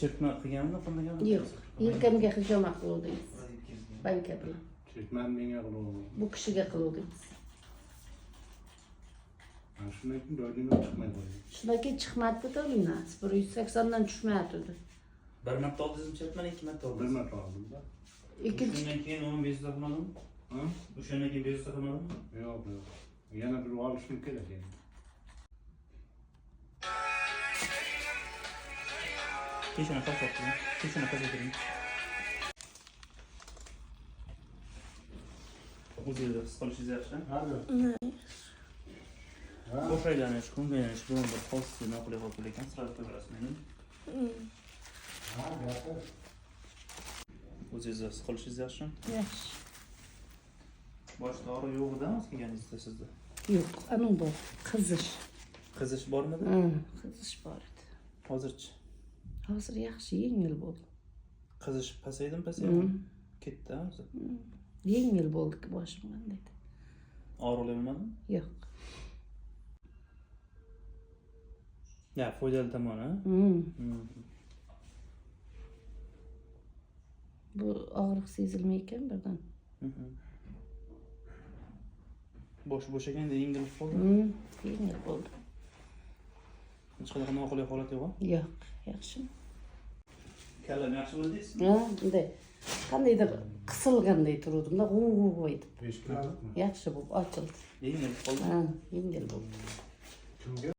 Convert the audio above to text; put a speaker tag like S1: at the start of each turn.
S1: Çırpma qilganmi, qilmaganmi?
S2: Yo'q, yelkamga hijomat qiluvdingiz. Banka bilan.
S3: Çekmem menga qilib.
S2: Bu kishiga qiluvdingiz.
S3: Mana shundan keyin doyliga chiqmay qo'ydi.
S2: Shundan keyin chiqmadi-da uydan. 180 dan tushmadi.
S1: Bir marta oldingizmi chirpmani, ikki marta
S3: Bir
S1: oldingiz?
S3: marta oldim-da.
S2: Ikkinchi
S1: Shundan keyin uni bezovta qilmadimmi?
S3: Ha?
S1: O'shandan keyin bezovta qilmadimmi?
S3: Yo'q, yo'q. Yana bir olishim kerak endi.
S1: Kechini qasab qiling. Kechini qasab qiling. O'zingiz his qilishingiz yaxshi. Bosh aylanish, kunga aylanish bilan bir xossi noqulay holat bo'lar ekan, sirasida ko'rasiz meni. O'zingiz his qilishingiz yaxshi.
S2: yaxshi.
S1: Boshda og'riq yo'q-da, o'z kelganingizda sizda.
S2: Yo'q, aning bor. Qizish.
S1: Qizish bormidi?
S2: Qizish bor edi.
S1: Hozirchi.
S2: Hozir yaxshi, yengil bo'ldi.
S1: Qizish pasaydimi? Ketdi hozir.
S2: Yengil bo'ldi boshim qanday edi.
S1: Og'riqlar bo'lmadimi?
S2: Yo'q.
S1: Ya, foydali tomoni.
S2: Bu og'riq sezilmay ekan birdan.
S1: Bosh bo'shaganda yengil bo'ldi.
S2: Yengil bo'ldi.
S1: Hech qanaqa noqulay holat yo'q-a?
S2: Yo'q, yaxshi.
S1: Kallam yaxshi bo'ldingizmi?
S2: Ha, bunday qandaydir qisilganday turdim-da, g'uv etib.
S3: Besh kilometr.
S2: Yaxshi bo'lib ochildi.
S1: Yengil bo'ldi.
S2: Ha, yengil bo'ldi.
S3: Kimga?